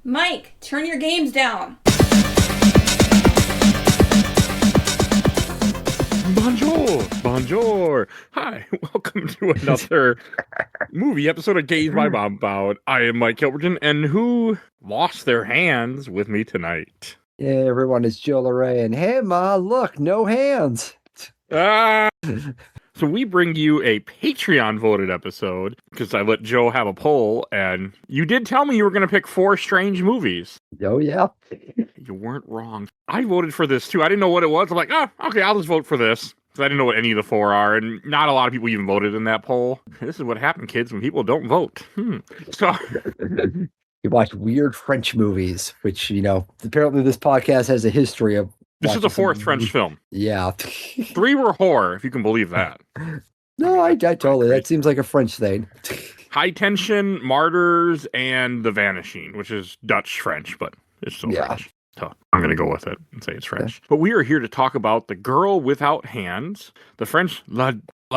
Mike, turn your games down. Bonjour, bonjour. Hi, welcome to another movie episode of Games My Mom Bound. I am Mike Albertin, and who lost their hands with me tonight? Hey everyone, it's Joe Larrey, and hey Ma, look, no hands. Ah! So we bring you a Patreon voted episode because I let Joe have a poll, and you did tell me you were going to pick 4 strange movies. Oh yeah. You weren't wrong. I voted for this too. I didn't know what it was. I'm like, oh, okay, I'll just vote for this. Because I didn't know what any of the 4 are, and not a lot of people even voted in that poll. This is what happened, kids, when people don't vote. So You watch weird French movies, which, apparently this podcast has a history of. This is the 4th French film. Yeah. 3 were horror, if you can believe that. No, I totally. That seems like a French thing. High Tension, Martyrs, and The Vanishing, which is Dutch French, but it's still French. So I'm going to go with it and say it's French. But we are here to talk about The Girl Without Hands, the French La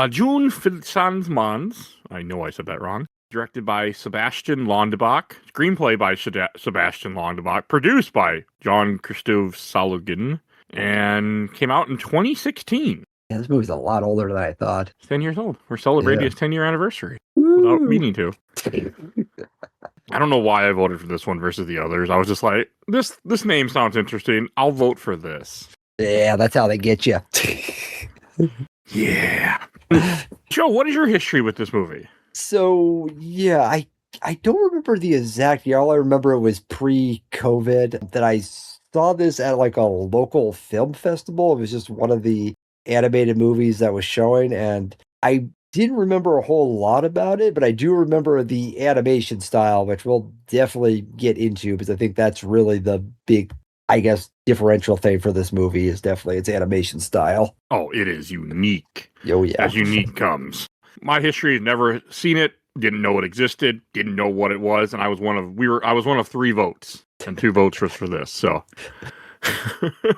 Jeune Fille Sans Mains. I know I said that wrong. Directed by Sebastian Londerbach. Screenplay by Sebastian Londerbach. Produced by Jean-Christophe Salugin. And came out in 2016. Yeah, this movie's a lot older than I thought. 10 years old. We're celebrating its 10-year anniversary. Without meaning to. I don't know why I voted for this one versus the others. I was just like, this name sounds interesting. I'll vote for this. Yeah, that's how they get you. Yeah. Joe, what is your history with this movie? So, yeah, I don't remember the exact year. All I remember it was pre-COVID that I saw this at like a local film festival. It was just one of the animated movies that was showing, and I didn't remember a whole lot about it, but I do remember the animation style, which we'll definitely get into because I think that's really the big, I guess, differential thing for this movie is definitely its animation style. Oh, it is unique. Oh, yeah. As unique comes. My history had never seen it, didn't know it existed, didn't know what it was, and I was one of 3 votes, and 2 votes was for this, so.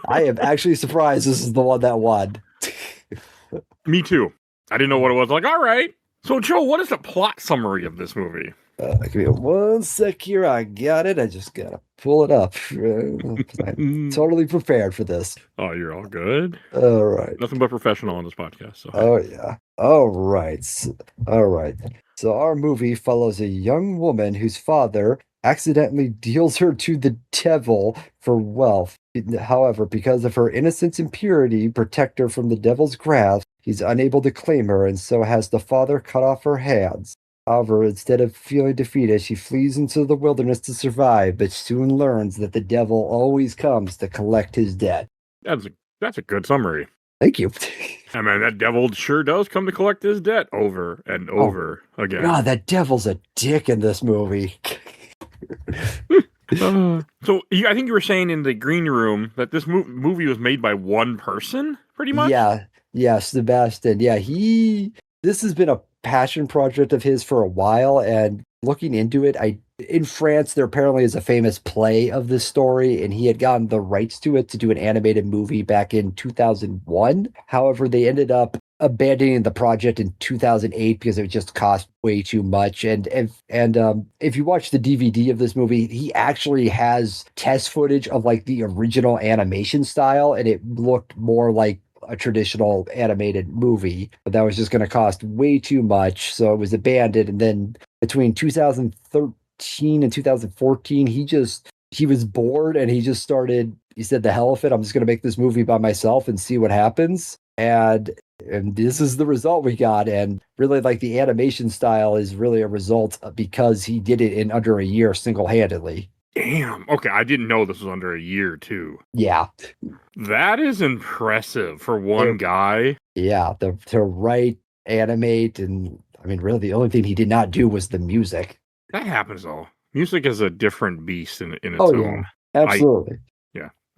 I am actually surprised this is the one that won. Me too. I didn't know what it was. Like, all right. So, Joe, what is the plot summary of this movie? Give me 1 sec here. I got it. I just gotta pull it up. I'm totally prepared for this. Oh, you're all good? All right. Nothing but professional on this podcast. So. Oh, yeah. All right. So our movie follows a young woman whose father accidentally deals her to the devil for wealth. However, because of her innocence and purity protect her from the devil's grasp, he's unable to claim her, and so has the father cut off her hands. However, instead of feeling defeated, she flees into the wilderness to survive, but soon learns that the devil always comes to collect his debt. That's a good summary. Thank you. I mean, that devil sure does come to collect his debt over and over again. God, that devil's a dick in this movie. So I think you were saying in the green room that this movie was made by one person, pretty much? Yeah, Sebastian. Yeah, this has been a passion project of his for a while, and looking into it, in France, there apparently is a famous play of this story, and he had gotten the rights to it to do an animated movie back in 2001. However, they ended up abandoning the project in 2008 because it just cost way too much. And if you watch the DVD of this movie, he actually has test footage of like the original animation style, and it looked more like a traditional animated movie, but that was just going to cost way too much, so it was abandoned. And then between 2013 and 2014, he was bored, and he said, the hell with it, I'm just going to make this movie by myself and see what happens. And this is the result we got. And really, like, the animation style is really a result because he did it in under a year single-handedly. Damn. Okay, I didn't know this was under a year, too. Yeah. That is impressive for one guy. Yeah, to write, animate, and I mean, really, the only thing he did not do was the music. That happens, though. Music is a different beast in its own. Yeah, absolutely.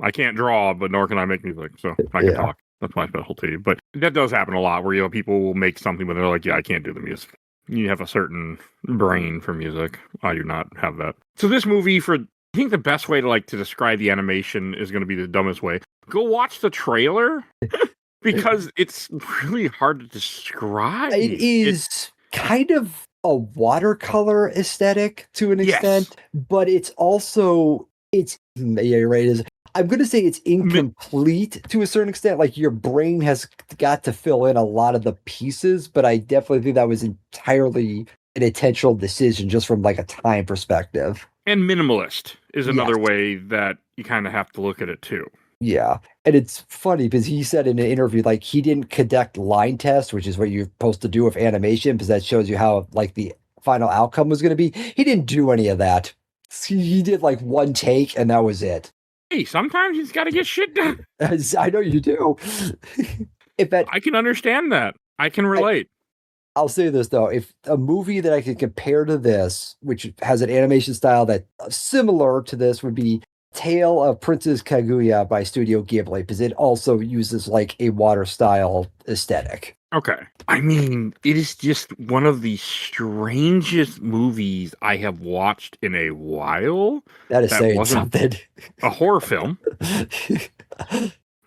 I can't draw, but nor can I make music, so I can talk. That's my specialty. But that does happen a lot, where people will make something, but they're like, I can't do the music. You have a certain brain for music. I do not have that. So this movie, I think the best way to describe the animation is going to be the dumbest way. Go watch the trailer because it's really hard to describe. It is kind of a watercolor aesthetic to an extent, but it's also yeah, you're right. I'm going to say it's incomplete to a certain extent. Like your brain has got to fill in a lot of the pieces, but I definitely think that was entirely an intentional decision just from like a time perspective. And minimalist is another way that you kind of have to look at it too. Yeah. And it's funny because he said in an interview, like he didn't conduct line tests, which is what you're supposed to do with animation, because that shows you how like the final outcome was going to be. He didn't do any of that. He did like one take and that was it. Hey, sometimes he's got to get shit done. I know you do. I can understand that. I can relate. I'll say this though, if a movie that I could compare to this, which has an animation style that similar to this, would be Tale of Princess Kaguya by Studio Ghibli, because it also uses like a water style aesthetic. Okay. I mean, it is just one of the strangest movies I have watched in a while. That is saying something. A horror film.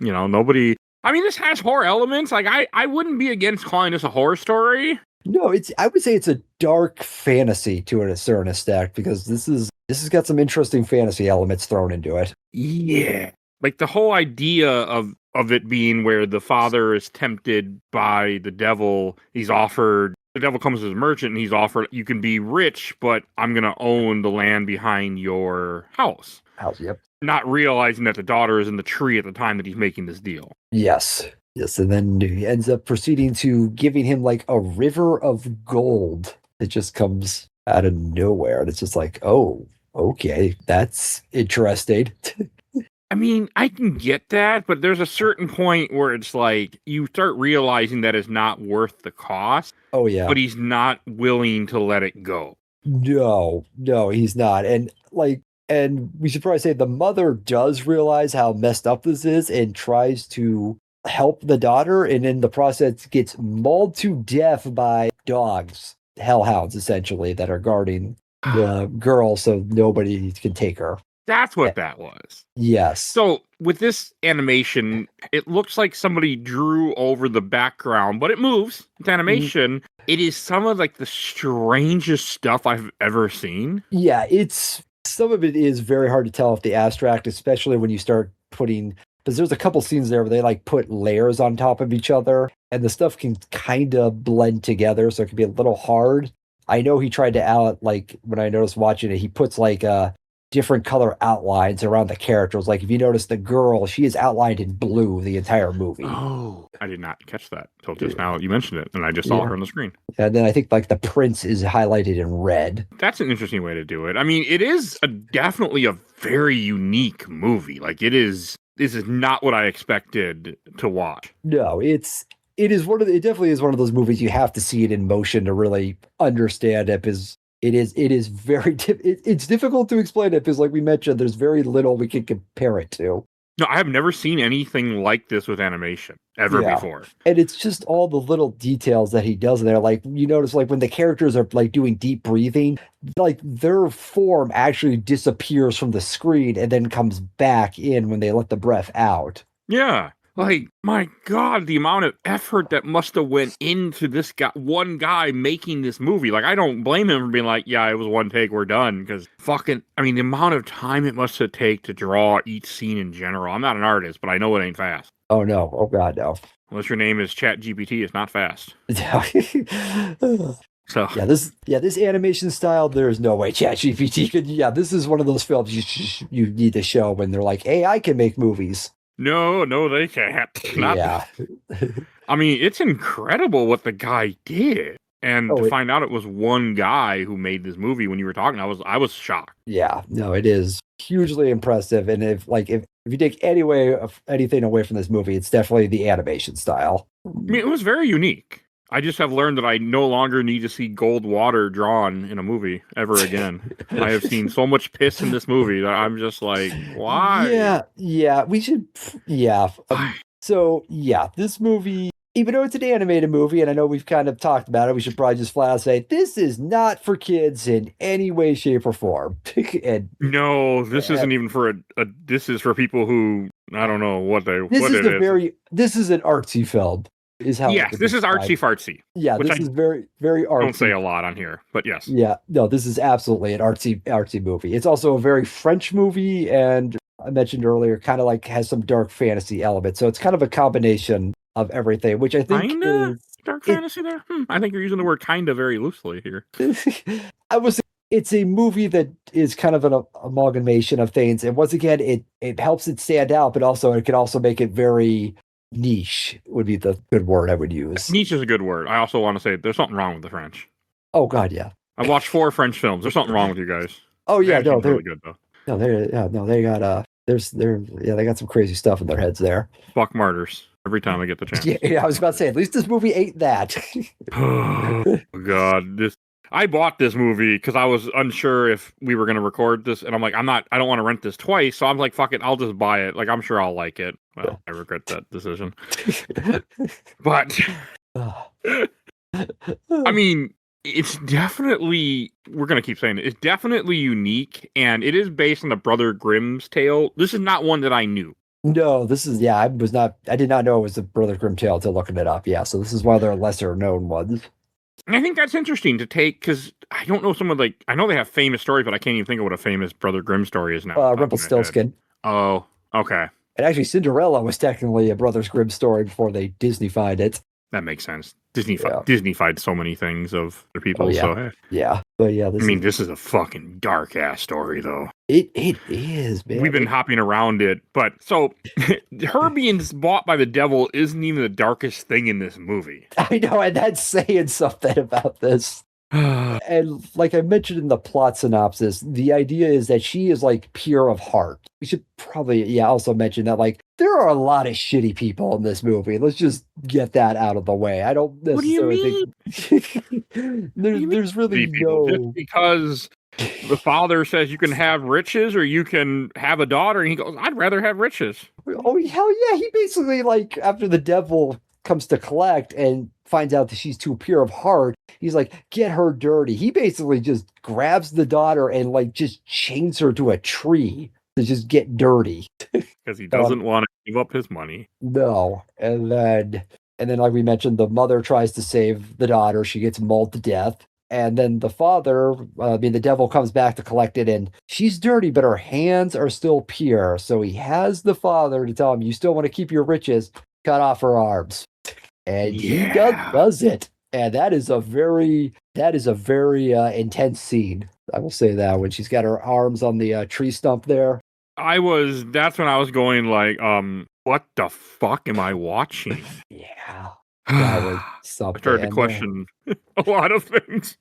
Nobody... I mean, this has horror elements. Like, I wouldn't be against calling this a horror story. No, I would say it's a dark fantasy to a certain extent, because this has got some interesting fantasy elements thrown into it. Yeah. Like the whole idea of it being where the father is tempted by the devil. The devil comes as a merchant and he's offered, you can be rich, but I'm going to own the land behind your house. Yep. Not realizing that the daughter is in the tree at the time that he's making this deal. Yes. And then he ends up proceeding to giving him like a river of gold. It just comes out of nowhere. And it's just like, oh, okay, that's interesting. I mean, I can get that, but there's a certain point where it's like you start realizing that it's not worth the cost. Oh, yeah. But he's not willing to let it go. No, he's not. And we should probably say the mother does realize how messed up this is and tries to help the daughter, and in the process gets mauled to death by dogs, hellhounds essentially, that are guarding the girl so nobody can take her. That's what that was. Yes. So with this animation, it looks like somebody drew over the background, but it moves. It's animation. It is some of like the strangest stuff I've ever seen. Yeah, some of it is very hard to tell if the abstract, especially when you start putting, because there's a couple scenes there where they like put layers on top of each other and the stuff can kind of blend together. So it can be a little hard. I know he tried to like when I noticed watching it, he puts like different color outlines around the characters. Like if you notice the girl, she is outlined in blue the entire movie. Oh, I did not catch that until just now you mentioned it, and I just saw her on the screen. And then I think like the prince is highlighted in red. That's an interesting way to do it. I mean, it is definitely a very unique movie. Like this is not what I expected to watch. No, it definitely is one of those movies you have to see it in motion to really understand it, because it is very it's difficult to explain it, because like we mentioned, there's very little we can compare it to. No, I have never seen anything like this with animation ever before. And it's just all the little details that he does in there. Like you notice like when the characters are like doing deep breathing, like their form actually disappears from the screen and then comes back in when they let the breath out. Yeah. Like, my God, the amount of effort that must have went into this one guy making this movie. Like, I don't blame him for being like, yeah, it was one take, we're done. Because the amount of time it must have taken to draw each scene in general. I'm not an artist, but I know it ain't fast. Oh, no. Oh, God, no. Unless your name is ChatGPT, it's not fast. So this animation style, there's no way ChatGPT could. Yeah, this is one of those films you need to show when they're like, AI can make movies. No, they can't. I mean, it's incredible what the guy did. And to find out it was one guy who made this movie when you were talking, I was shocked. Yeah, no, it is hugely impressive. And if you take anything away from this movie, it's definitely the animation style. I mean, it was very unique. I just have learned that I no longer need to see gold water drawn in a movie ever again. I have seen so much piss in this movie that I'm just like, why? Yeah, we should, this movie, even though it's an animated movie, and I know we've kind of talked about it, we should probably just flat out say, this is not for kids in any way, shape, or form. No, this isn't even for this is for people who, I don't know what this is an artsy film. is how. Yes, this is artsy fartsy. Yeah, which this I is very very artsy. Don't say a lot on here, but yes. Yeah, no, this is absolutely an artsy movie. It's also a very French movie, and I mentioned earlier, kind of like has some dark fantasy elements. So it's kind of a combination of everything, which I think Kinda is dark fantasy there. I think you're using the word "kinda" very loosely here. It's a movie that is kind of an amalgamation of things, and once again, it helps it stand out, but also it can also make it very niche. Would be the good word I would use. Niche is a good word. I also want to say there's something wrong with the French. Oh God, yeah. I've watched 4 French films. There's something wrong with you guys. Oh yeah, no, they're really good though. No, they got they got some crazy stuff in their heads there. Fuck martyrs every time I get the chance. Yeah, I was about to say, at least this movie ain't that. Oh God, I bought this movie because I was unsure if we were going to record this, and I'm like, I don't want to rent this twice, so I'm like, fuck it, I'll just buy it. Like, I'm sure I'll like it. Well, I regret that decision. But I mean, it's definitely, we're going to keep saying it, it's definitely unique, and it is based on the Brother Grimm's tale. This is not one that I knew. No, this is, I did not know it was the Brother Grimm tale until looking it up. Yeah, so this is one of their lesser known ones. And I think that's interesting to take, because I don't know I know they have famous stories, but I can't even think of what a famous Brother Grimm story is now. Rumpelstiltskin. Oh, okay. And actually, Cinderella was technically a Brothers Grimm story before they Disney-fied it. That makes sense. Disney-fied so many things of the people. Oh, yeah. So, hey. Yeah. But yeah, this is a fucking dark-ass story, though. It is, man. We've been hopping around it. But, so, her being bought by the devil isn't even the darkest thing in this movie. I know, and that's saying something about this. And like I mentioned in the plot synopsis, the idea is that she is like pure of heart. We should probably, also mention that like there are a lot of shitty people in this movie. Let's just get that out of the way. I don't necessarily think there's really no. Just because the father says you can have riches or you can have a daughter, and he goes, I'd rather have riches. Oh hell yeah! He basically like after the devil comes to collect and finds out that she's too pure of heart, he's like, get her dirty. He basically just grabs the daughter and like just chains her to a tree to just get dirty. Because he doesn't want to give up his money. No. And then like we mentioned, the mother tries to save the daughter. She gets mauled to death. And then the father, the devil comes back to collect it, and she's dirty, but her hands are still pure. So he has the father to tell him, you still want to keep your riches, cut off her arms. And he does it. And that is a very intense scene. I will say that when she's got her arms on the tree stump there. That's when I was going like, what the fuck am I watching? Yeah. That was something. I started to question a lot of things.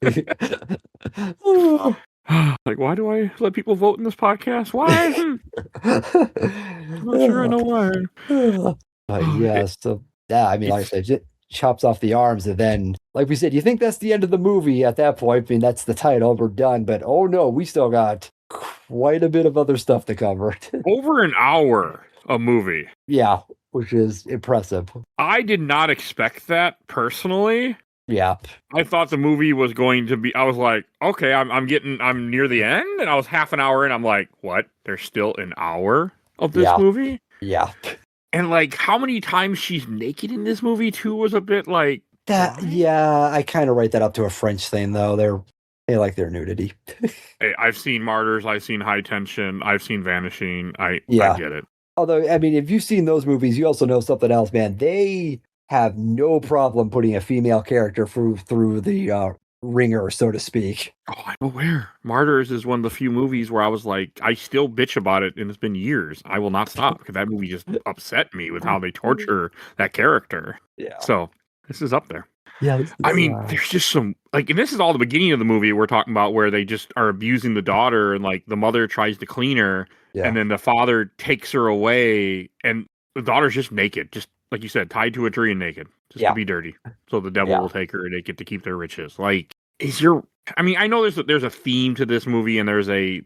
Like, why do I let people vote in this podcast? Why? I'm not sure I know why. So like I said, it chops off the arms, and then, like we said, you think that's the end of the movie at that point. I mean, that's the title, we're done. But oh no, we still got quite a bit of other stuff to cover. Over an hour a movie. Yeah, which is impressive. I did not expect that personally. Yeah. I thought the movie was going to be, I was like, okay, I'm near the end, and I was half an hour in, I'm like, what? There's still an hour of this movie? Yeah. And like how many times she's naked in this movie too was a bit like that. What? Yeah, I kind of write that up to a French thing though. They like their nudity. Hey, I've seen Martyrs, I've seen High Tension, I've seen Vanishing. I get it. Although, I mean, if you've seen those movies, you also know something else, man. They have no problem putting a female character through the ringer, so to speak. Oh, I'm aware. Martyrs is one of the few movies where I was like, I still bitch about it, and it's been years. I will not stop because that movie just upset me with how they torture that character. Yeah. So this is up there. Yeah. I mean, there's just some like, and this is all the beginning of the movie we're talking about where they just are abusing the daughter, and like the mother tries to clean her, and then the father takes her away, and the daughter's just naked, just like you said, tied to a tree and naked, just to be dirty. So the devil will take her, and they get to keep their riches. Like, I know there's a theme to this movie, and there's a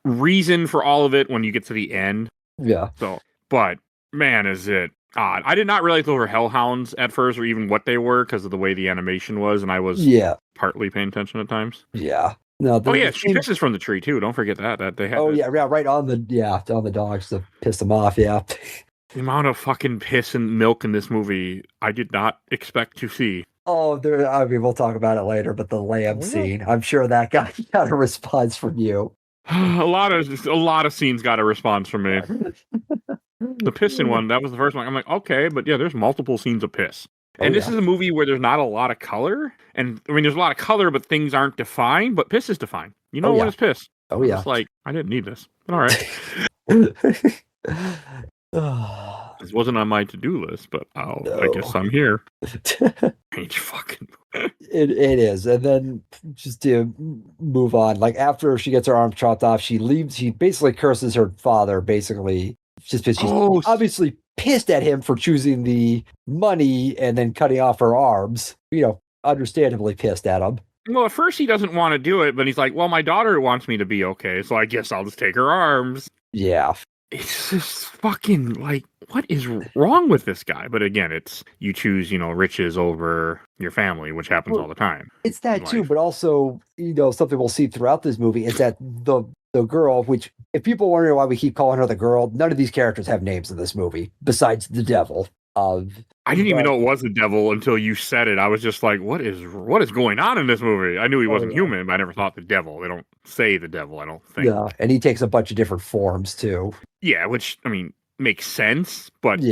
reason for all of it when you get to the end. Yeah. So, but man, is it odd. I did not realize those were hellhounds at first, or even what they were, because of the way the animation was, and I was partly paying attention at times. Yeah. No. She pisses from the tree too. Don't forget that they had. Right on the dogs to piss them off. Yeah. The amount of fucking piss and milk in this movie, I did not expect to see. Oh, I mean, we'll talk about it later, but the lamb scene, I'm sure that got a response from you. a lot of scenes got a response from me. The pissing one, that was the first one. I'm like, okay, but yeah, there's multiple scenes of piss. And this is a movie where there's not a lot of color. And I mean, there's a lot of color, but things aren't defined. But piss is defined. You know when it's piss. Oh, I'm yeah. just like, I didn't need this. But all right. This wasn't on my to-do list, but I guess I'm here. Strange fucking. It is. And then just to move on, like after she gets her arm chopped off, she leaves. She basically curses her father, basically. Just because she's obviously pissed at him for choosing the money and then cutting off her arms. You know, understandably pissed at him. Well, at first he doesn't want to do it, but he's like, well, my daughter wants me to be okay, so I guess I'll just take her arms. Yeah. It's just fucking like, what is wrong with this guy? But again, it's you choose, riches over your family, which happens all the time. It's that too, but also, something we'll see throughout this movie is that the girl, which if people wondering why we keep calling her the girl, none of these characters have names in this movie besides the devil. I didn't even know it was the devil until you said it. I was just like, what is going on in this movie? I knew he wasn't human, but I never thought the devil. They don't say the devil, I don't think. Yeah, and he takes a bunch of different forms too. Yeah, which, I mean, makes sense, but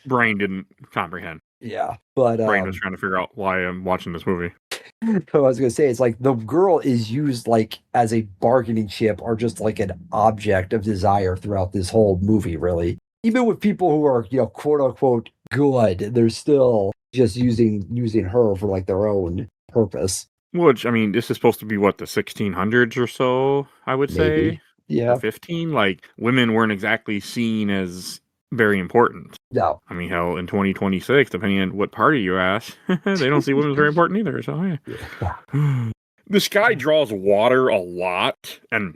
brain didn't comprehend. Yeah, but brain was trying to figure out why I'm watching this movie. I was going to say, it's like the girl is used like as a bargaining chip or just like an object of desire throughout this whole movie, really. Even with people who are, quote unquote good, they're still just using her for like their own purpose. Which, I mean, this is supposed to be what, the 1600s or so, I would say? Yeah. 15? Like, women weren't exactly seen as very important. No. I mean, hell, in 2026, depending on what party you ask, they don't see women as very important either. So, yeah. This guy draws water a lot, and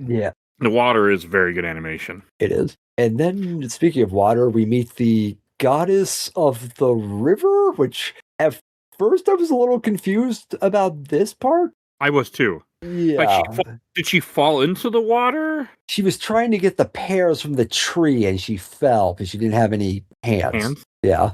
the water is very good animation. It is. And then, speaking of water, we meet the goddess of the river, which at first I was a little confused about this part. I was too. Yeah. Like did she fall into the water? She was trying to get the pears from the tree and she fell because she didn't have any hands. Yeah.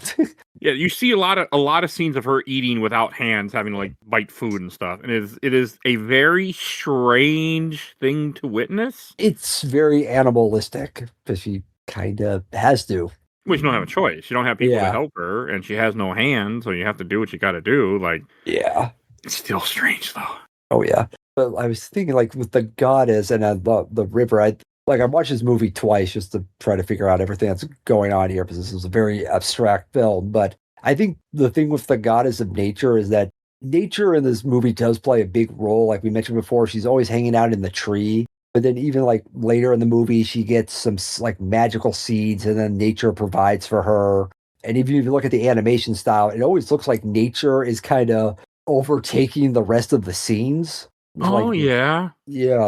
Yeah, you see a lot of scenes of her eating without hands, having to like bite food and stuff. And it is a very strange thing to witness. It's very animalistic because she kind of has to. Well, you don't have a choice. You don't have people to help her, and she has no hands, so you have to do what you got to do. Like, it's still strange though. Oh yeah, but I was thinking like with the goddess and the river. I watched this movie twice just to try to figure out everything that's going on here because this is a very abstract film. But I think the thing with the goddess of nature is that nature in this movie does play a big role. Like we mentioned before, she's always hanging out in the tree. But then even like later in the movie, she gets some like magical seeds and then nature provides for her. And if you look at the animation style, it always looks like nature is kind of overtaking the rest of the scenes. Yeah.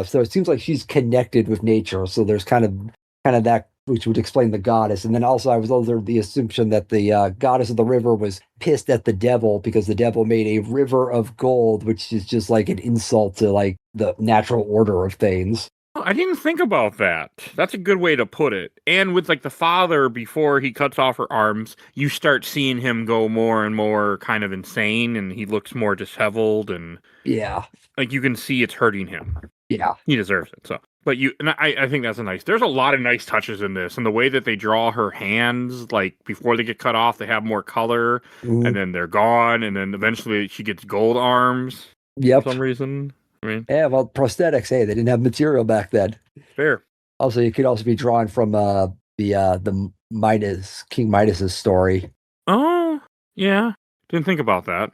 So it seems like she's connected with nature. So there's kind of that, which would explain the goddess. And then also I was under the assumption that the goddess of the river was pissed at the devil because the devil made a river of gold, which is just like an insult to like the natural order of things. I didn't think about that. That's a good way to put it. And with like the father, before he cuts off her arms, you start seeing him go more and more kind of insane, and he looks more disheveled, and like you can see it's hurting him. Yeah, he deserves it. So, but I think that's there's a lot of nice touches in this, and the way that they draw her hands, like before they get cut off, they have more color, and then they're gone, and then eventually she gets gold arms. For some reason. I mean, well, prosthetics. Hey, they didn't have material back then. Fair. Also, you could also be drawn from the King Midas's story. Oh, yeah. Didn't think about that.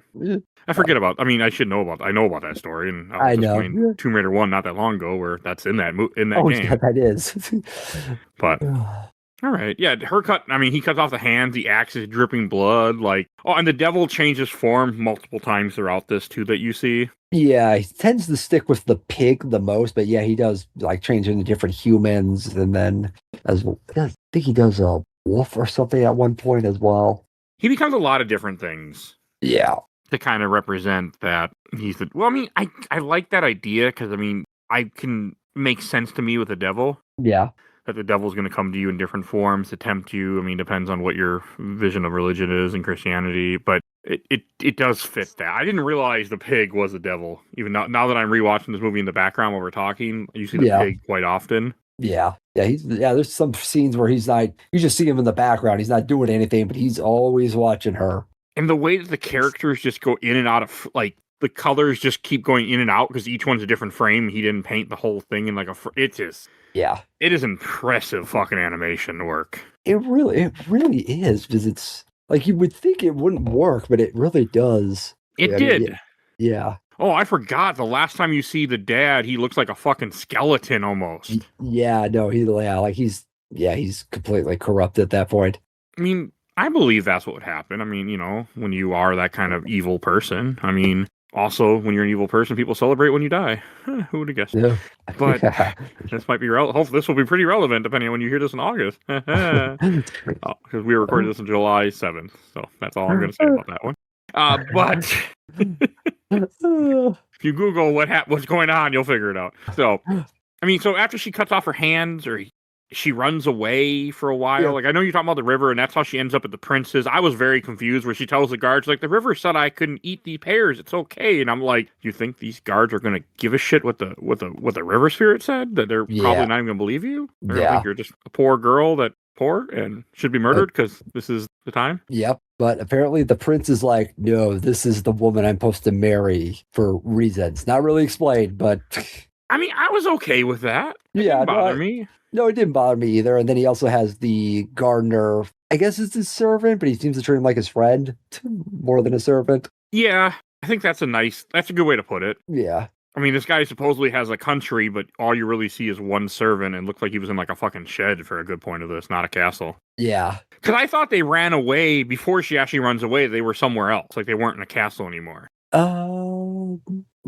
I forget about. I mean, I should know about. I know about that story, and I was just playing Tomb Raider 1 not that long ago, where that's in that game. Yeah, that is. But. All right. Yeah, her cut. I mean, he cuts off the hands. The axe is dripping blood. And the devil changes form multiple times throughout this too. That you see. Yeah, he tends to stick with the pig the most, but yeah, he does like change into different humans, and then I think he does a wolf or something at one point as well. He becomes a lot of different things. Yeah, to kind of represent that he's the. Well, I mean, I like that idea because I mean, I can make sense to me with the devil. Yeah. that the devil's going to come to you in different forms to tempt you. I mean, depends on what your vision of religion is in Christianity, but it does fit that. I didn't realize the pig was the devil. Even now that I'm rewatching this movie in the background while we're talking, you see the pig quite often. Yeah. There's some scenes where he's not. You just see him in the background. He's not doing anything, but he's always watching her. And the way that the characters just go in and out of like. The colors just keep going in and out because each one's a different frame. He didn't paint the whole thing in like it is impressive fucking animation work. It really is, because it's like you would think it wouldn't work, but it really does. It did. Yeah. Oh, I forgot. The last time you see the dad, he looks like a fucking skeleton almost. Yeah, no, he's completely corrupt at that point. I mean, I believe that's what would happen. I mean, when you are that kind of evil person, I mean, also, when you're an evil person, people celebrate when you die. Who would have guessed? Yeah. But this might be relevant. Hopefully, this will be pretty relevant depending on when you hear this in August. Because we recorded this on July 7th. So that's all I'm going to say about that one. But if you Google what's going on, you'll figure it out. So, I mean, so after she cuts off her hands, or she runs away for a while. Yeah. Like, I know you're talking about the river, and that's how she ends up at the prince's. I was very confused where she tells the guards, like, the river said I couldn't eat the pears. It's okay. And I'm like, do you think these guards are going to give a shit what the river spirit said? That they're probably not even going to believe you? They're going to think you're just a poor girl that poor and should be murdered because this is the time? Yep. But apparently the prince is like, no, this is the woman I'm supposed to marry for reasons. Not really explained, but... I mean, I was okay with that. It didn't bother me. No, it didn't bother me either. And then he also has the gardener. I guess it's his servant, but he seems to treat him like his friend more than a servant. Yeah, I think that's a good way to put it. Yeah. I mean, this guy supposedly has a country, but all you really see is one servant, and it looked like he was in like a fucking shed for a good point of this, not a castle. Yeah. Because I thought they ran away before she actually runs away. They were somewhere else. Like, they weren't in a castle anymore.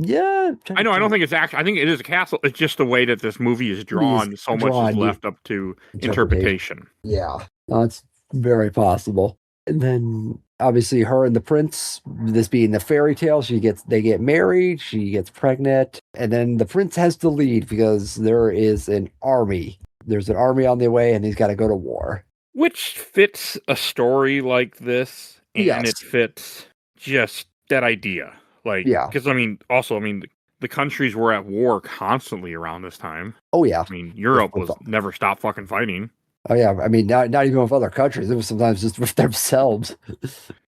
Yeah. I know. I don't think it's actually. I think it is a castle. It's just the way that this movie is drawn. So much is left up to interpretation. Yeah, that's very possible. And then, obviously, her and the prince. This being the fairy tale, they get married. She gets pregnant, and then the prince has to leave because there is an army. There's an army on their way, and he's got to go to war. Which fits a story like this, and it fits just that idea. Like, because the countries were at war constantly around this time. Oh yeah, I mean, Europe was never stopped fucking fighting. Oh yeah, I mean, not even with other countries. It was sometimes just with themselves.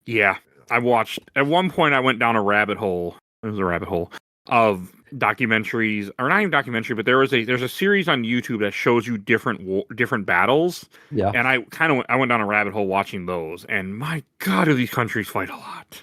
Yeah, at one point I went down a rabbit hole. It was a rabbit hole of documentaries, or not even documentary, but there's a series on YouTube that shows you different battles. Yeah, and I went down a rabbit hole watching those, and my God, do these countries fight a lot.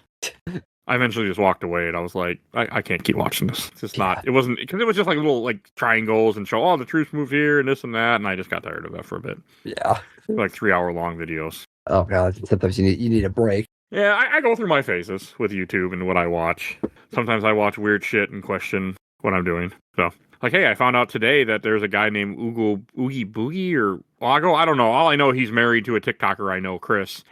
I eventually just walked away, and I was like, I can't keep watching this. It's just not. It wasn't, because it was just like little like triangles and show, the troops move here and this and that, and I just got tired of that for a bit. Yeah, like 3-hour long videos. Oh God, sometimes you need a break. Yeah, I go through my phases with YouTube and what I watch. Sometimes I watch weird shit and question what I'm doing. So, like, hey, I found out today that there's a guy named Oogie Boogie, or I don't know. All I know, he's married to a TikToker I know, Chris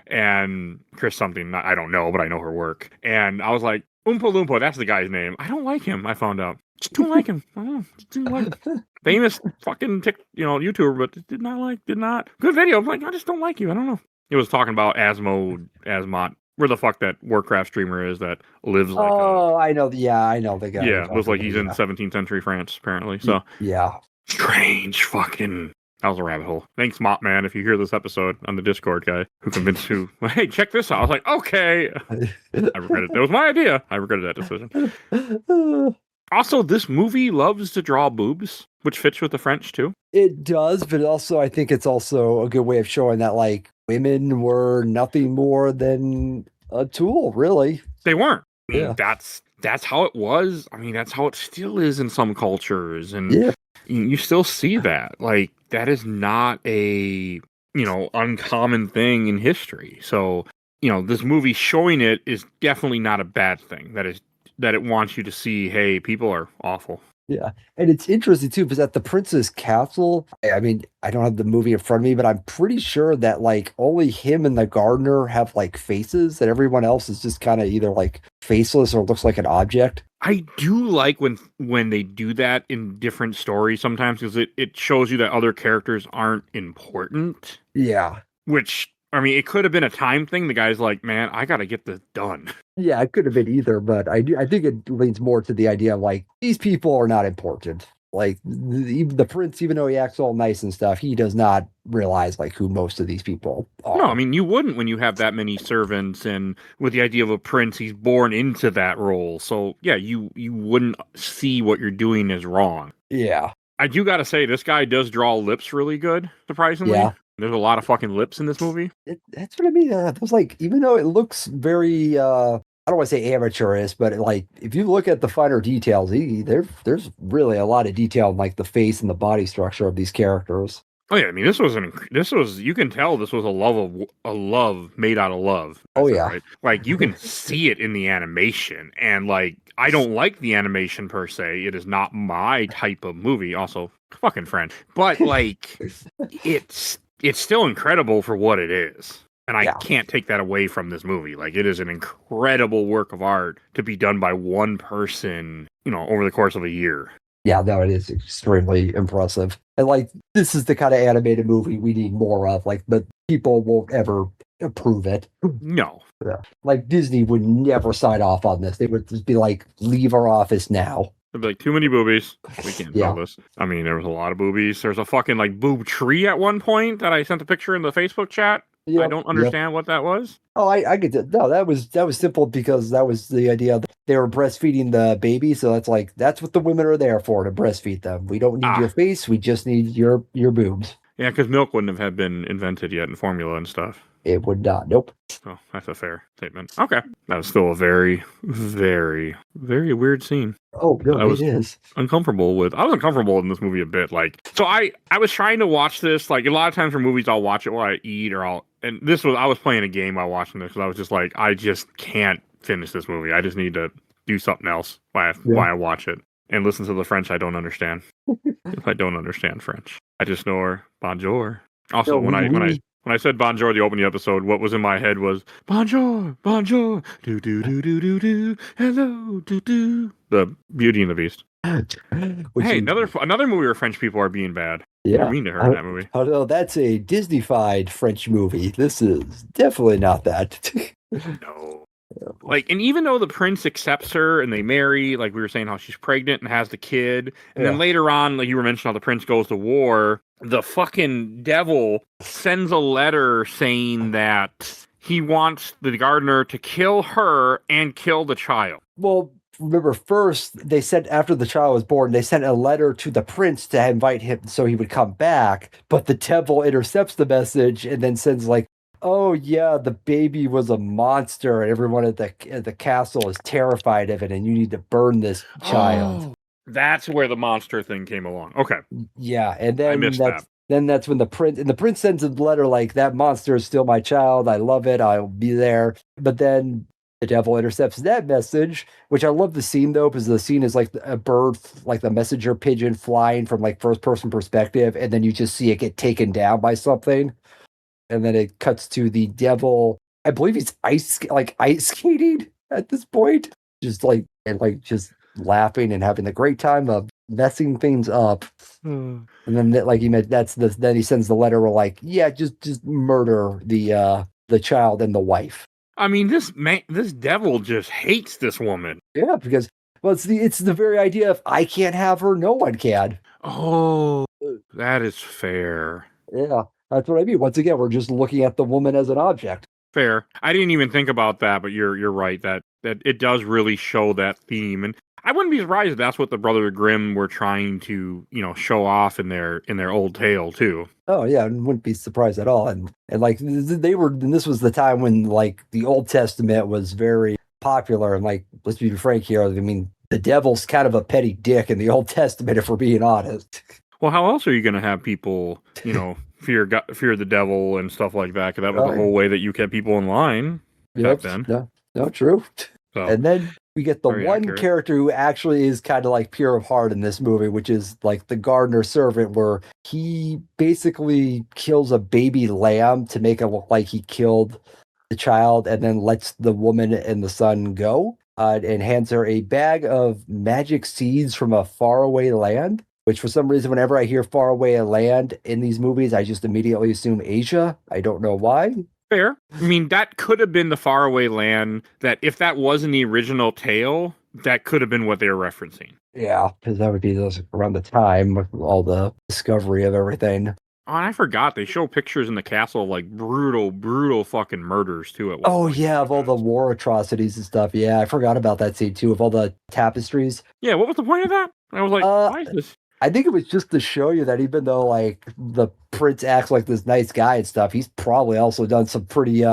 something. I don't know, but I know her work. And I was like, Oompa Loompa, that's the guy's name. I don't like him, I found out. Just don't like him. I don't know. Just didn't like him. Famous fucking YouTuber, but did not. Good video. I'm like, I just don't like you. I don't know. It was talking about Asmot. Where the fuck that Warcraft streamer is that lives like I know. Yeah, I know the guy. Yeah, it was like he's in 17th century France, apparently. So yeah. Strange fucking... That was a rabbit hole. Thanks, Mop Man, if you hear this episode on the Discord guy who convinced you, hey, check this out. I was like, okay. I regretted it. That was my idea. I regretted that decision. Also, this movie loves to draw boobs, which fits with the French, too. It does, but also I think it's also a good way of showing that, like, women were nothing more than a tool, really. They weren't. I mean, yeah. That's how it was. I mean, that's how it still is in some cultures. And you still see that. Like, that is not a, uncommon thing in history. So, this movie showing it is definitely not a bad thing. That it wants you to see, hey, people are awful. Yeah, and it's interesting too because at the Prince's Castle, I mean, I don't have the movie in front of me, but I'm pretty sure that like only him and the gardener have like faces, that everyone else is just kind of either like faceless or looks like an object. I do like when they do that in different stories sometimes because it shows you that other characters aren't important. Yeah. Which, I mean, it could have been a time thing. The guy's like, man, I got to get this done. Yeah, it could have been either, but I think it leans more to the idea of like these people are not important. Like the prince, even though he acts all nice and stuff, he does not realize like who most of these people are. No, I mean, you wouldn't when you have that many servants, and with the idea of a prince, he's born into that role. So yeah, you wouldn't see what you're doing as wrong. Yeah. I do got to say, this guy does draw lips really good, surprisingly. Yeah. There's a lot of fucking lips in this movie. That's what I mean. It was like, even though it looks very, I don't want to say amateurish, but like if you look at the finer details, there's really a lot of detail in like the face and the body structure of these characters. Oh yeah, I mean this was you can tell this was a love made out of love. Oh yeah, right? Like you can see it in the animation, and like I don't like the animation per se. It is not my type of movie. Also, fucking French, but like it's still incredible for what it is. And I can't take that away from this movie. Like, it is an incredible work of art to be done by one person, over the course of a year. Yeah, no, it is extremely impressive. And, like, this is the kind of animated movie we need more of. Like, but people won't ever approve it. No. Yeah. Like, Disney would never sign off on this. They would just be like, leave our office now. It'd be like, too many boobies. We can't do this. I mean, there was a lot of boobies. There's a fucking, like, boob tree at one point that I sent a picture in the Facebook chat. Yep, I don't understand what that was. Oh, I get it. No, that was simple because that was the idea that they were breastfeeding the baby. So that's what the women are there for, to breastfeed them. We don't need your face. We just need your boobs. Yeah, because milk wouldn't have been invented yet in formula and stuff. It would not. Nope. Oh, that's a fair statement. Okay. That was still a very, very, very weird scene. Oh, no, it is. I was uncomfortable in this movie a bit. Like, so I was trying to watch this. Like, a lot of times for movies, I'll watch it while I eat and I was playing a game while watching this because I was just like, I just can't finish this movie. I just need to do something else while I watch it and listen to the French I don't understand. If I don't understand French, I just know bonjour. Also, when I said bonjour the opening episode, what was in my head was bonjour, bonjour, do do do do do do, hello, do do. The Beauty and the Beast. Hey, another movie where French people are being bad. Yeah, I mean to her in that movie. Although that's a Disney-fied French movie, this is definitely not that. No. Like, and even though the prince accepts her and they marry, like we were saying, how she's pregnant and has the kid, and then later on, like you were mentioning, how the prince goes to war, the fucking devil sends a letter saying that he wants the gardener to kill her and kill the child. Well, remember, first they sent, after the child was born, they sent a letter to the prince to invite him so he would come back, but the devil intercepts the message and then sends like, oh yeah, the baby was a monster and everyone at the castle is terrified of it and you need to burn this child. Oh, that's where the monster thing came along. Okay. Yeah, and then that's when the prince sends a letter like, that monster is still my child. I love it. I'll be there. But then the devil intercepts that message, which I love the scene though, because the scene is like a bird, like the messenger pigeon flying from like first person perspective. And then you just see it get taken down by something. And then it cuts to the devil. I believe he's ice skating at this point, just laughing and having the great time of messing things up. And then, like you meant, then he sends the letter. We're like, yeah, just murder the child and the wife. I mean, this devil just hates this woman. Yeah, because it's the very idea of I can't have her, no one can. Oh, that is fair. Yeah. That's what I mean. Once again, we're just looking at the woman as an object. Fair. I didn't even think about that, but you're right that it does really show that theme, and I wouldn't be surprised if that's what the Brother Grimm were trying to show off in their old tale too. Oh yeah, I wouldn't be surprised at all. And like this was the time when like the Old Testament was very popular, and like let's be frank here. I mean, the devil's kind of a petty dick in the Old Testament, if we're being honest. Well, how else are you going to have people, fear the devil and stuff like that? Because that was the whole way that you kept people in line back then. No, true. So. And then we get the Very one accurate. character who actually is kind of like pure of heart in this movie, which is like the gardener servant, where he basically kills a baby lamb to make it look like he killed the child, and then lets the woman and the son go, and hands her a bag of magic seeds from a faraway land. Which, for some reason, whenever I hear faraway land in these movies, I just immediately assume Asia. I don't know why. Fair. I mean, that could have been the faraway land that, if that wasn't the original tale, that could have been what they were referencing. Yeah, because that would be around the time with all the discovery of everything. Oh, and I forgot. They show pictures in the castle of, like, brutal fucking murders, too. At one point. Yeah, of all the war atrocities and stuff. Yeah, I forgot about that scene, too, of all the tapestries. Yeah, what was the point of that? I was like, why is this? I think it was just to show you that even though, like, the prince acts like this nice guy and stuff, he's probably also done some pretty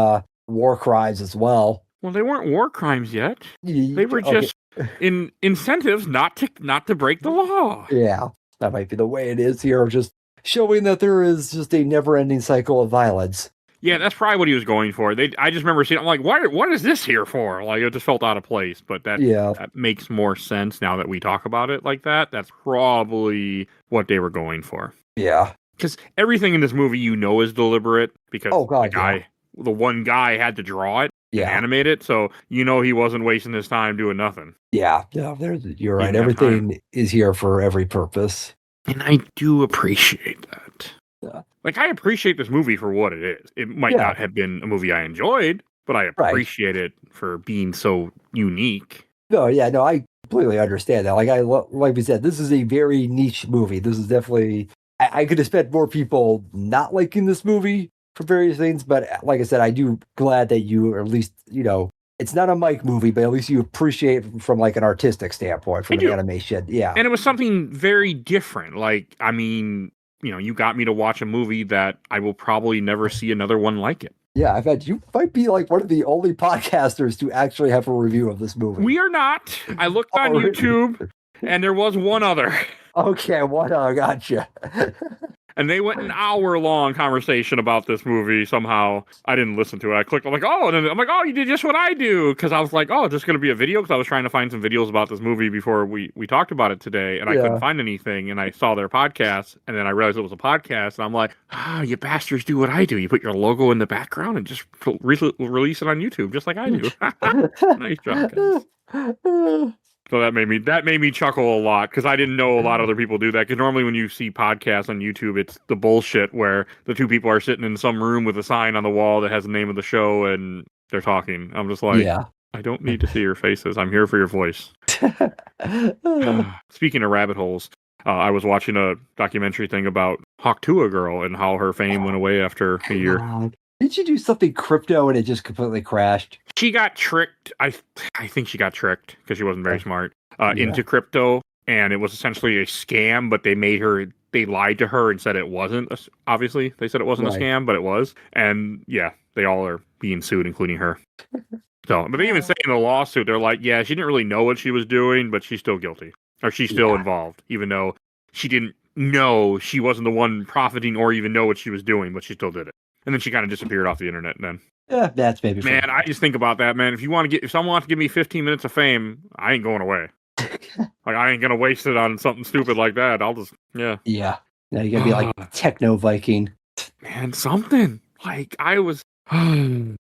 war crimes as well. Well, they weren't war crimes yet. They were just incentives not to break the law. Yeah, that might be the way it is here, just showing that there is just a never-ending cycle of violence. Yeah, that's probably what he was going for. I just remember seeing, I'm like, what is this here for? Like, it just felt out of place, but that makes more sense now that we talk about it like that. That's probably what they were going for. Yeah. Because everything in this movie, is deliberate, because the one guy had to draw it and animate it, so he wasn't wasting his time doing nothing. Yeah, you're right. Everything is here for every purpose. And I do appreciate that. Yeah. Like, I appreciate this movie for what it is. It might not have been a movie I enjoyed, but I appreciate it for being so unique. No, I completely understand that. Like we said, this is a very niche movie. This is definitely, I could have spent more people not liking this movie for various things, but like I said, I do glad that you, or at least, it's not a Mike movie, but at least you appreciate it from like an artistic standpoint, from the animation. Yeah. And it was something very different. Like, I mean, you got me to watch a movie that I will probably never see another one like it. Yeah, I bet you might be like one of the only podcasters to actually have a review of this movie. We are not. I looked on YouTube, and there was one other. Okay, gotcha. And they went an hour-long conversation about this movie. Somehow, I didn't listen to it. I clicked, I'm like, oh, and then I'm like, oh, you did just what I do. Because I was like, oh, is this going to be a video? Because I was trying to find some videos about this movie before we talked about it today. And I couldn't find anything. And I saw their podcast. And then I realized it was a podcast. And I'm like, you bastards do what I do. You put your logo in the background and just release it on YouTube, just like I do. Nice job, guys. So that made me chuckle a lot, because I didn't know a lot of other people do that. Because normally when you see podcasts on YouTube, it's the bullshit where the two people are sitting in some room with a sign on the wall that has the name of the show and they're talking. I'm just like, I don't need to see your faces. I'm here for your voice. Speaking of rabbit holes, I was watching a documentary thing about Hawktua Girl and how her fame went away after a year. Did she do something crypto and it just completely crashed? She got tricked. I think she got tricked because she wasn't very smart into crypto, and it was essentially a scam. But they lied to her and said it wasn't. Obviously, they said it wasn't a scam, but it was. And they all are being sued, including her. So, but they even say in the lawsuit, they're like, she didn't really know what she was doing, but she's still guilty, or she's still involved, even though she didn't know, she wasn't the one profiting or even know what she was doing, but she still did it. And then she kind of disappeared off the internet. Then, that's maybe. Man, I just think about that, man. If someone wants to give me 15 minutes of fame, I ain't going away. Like, I ain't gonna waste it on something stupid like that. I'll just, Yeah, you gotta be like techno Viking. Man, something like I was, the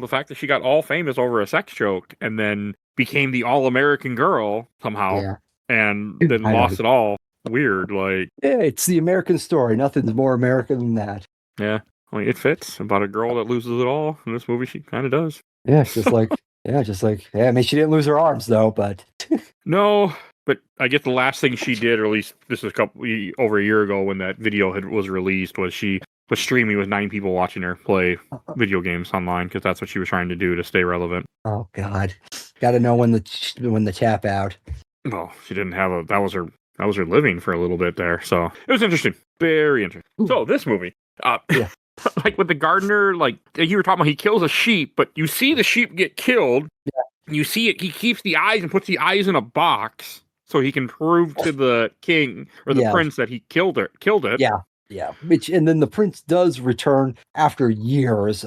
fact that she got all famous over a sex joke and then became the all-American girl somehow, and then lost it all. Weird, like. Yeah, it's the American story. Nothing's more American than that. Yeah. I mean, it fits about a girl that loses it all. In this movie, she kind of does. Yeah, I mean, she didn't lose her arms, though, but... No, but I guess the last thing she did, or at least this was over a year ago when that video was released, was she was streaming with 9 people watching her play video games online, because that's what she was trying to do to stay relevant. Oh, God. Gotta know when the tap out. Well, she didn't have that was her living for a little bit there, so it was interesting. Very interesting. Ooh. So, this movie... like with the gardener, like you were talking about, he kills a sheep, but you see the sheep get killed. Yeah. You see it. He keeps the eyes and puts the eyes in a box so he can prove to the king or the prince that he killed it. Yeah. And then the prince does return after years.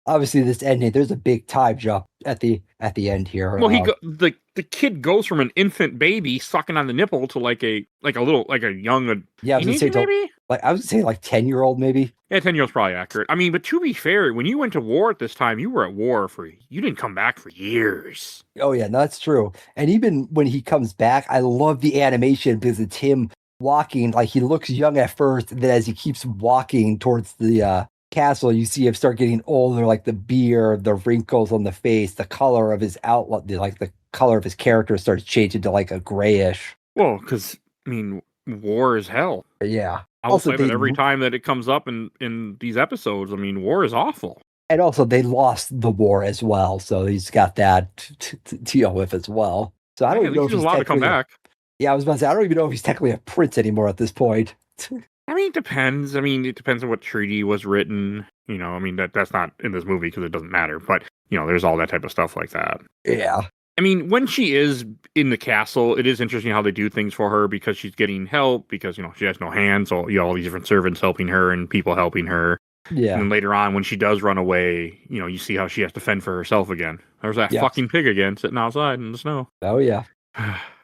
obviously this ending, there's a big time jump at the end here. Well, the kid goes from an infant baby sucking on the nipple to like a young yeah, teenager, maybe. I was gonna say like 10-year-old maybe. Yeah, 10 years probably accurate. I mean, but to be fair, when you went to war at this time, you were at war you didn't come back for years. Oh yeah, no, that's true. And even when he comes back, I love the animation because it's him walking, like he looks young at first, and then as he keeps walking towards the castle, you see him start getting older, like the beard, the wrinkles on the face, the color of his outlook, like the color of his character starts changing to like a grayish. Well, because I mean, war is hell. Yeah. I will say that every time that it comes up in these episodes, I mean, war is awful. And also, they lost the war as well, so he's got that to deal with as well. So I don't even know if he's allowed to come back. Yeah, I was about to say, I don't even know if he's technically a prince anymore at this point. I mean, it depends. I mean, it depends on what treaty was written. You know, I mean, that's not in this movie because it doesn't matter. But, you know, there's all that type of stuff like that. Yeah. I mean, when she is in the castle, it is interesting how they do things for her because she's getting help because, you know, she has no hands. So, you know, all these different servants helping her and people helping her. Yeah. And then later on, when she does run away, you know, you see how she has to fend for herself again. There's that fucking pig again sitting outside in the snow. Oh, yeah.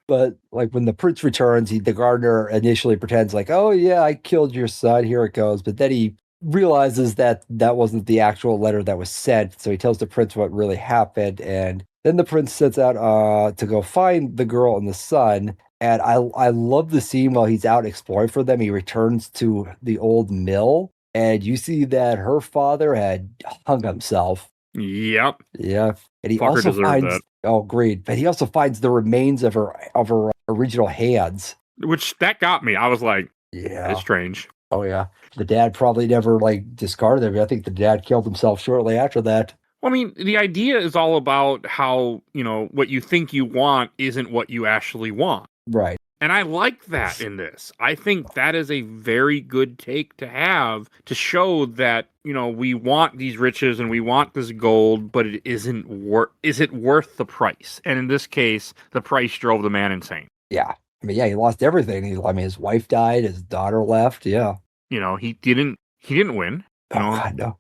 But like when the prince returns, the gardener initially pretends like, oh, yeah, I killed your son. Here it goes. But then he realizes that that wasn't the actual letter that was sent. So he tells the prince what really happened. And then the prince sets out to go find the girl and the son. And I love the scene while he's out exploring for them. He returns to the old mill. And you see that her father had hung himself. Yep. Yeah. And he Fucker also finds that. Oh, great. But he also finds the remains of her original hands. Which that got me. I was like, yeah, it's strange. Oh yeah. The dad probably never like discarded them. I think the dad killed himself shortly after that. Well, I mean, the idea is all about how, you know, what you think you want isn't what you actually want. Right. And I like that in this. I think that is a very good take to have to show that, you know, we want these riches and we want this gold, but it is it worth the price? And in this case, the price drove the man insane. Yeah. I mean, yeah, he lost everything. His wife died, his daughter left. Yeah. You know, he didn't win. You know? God, no.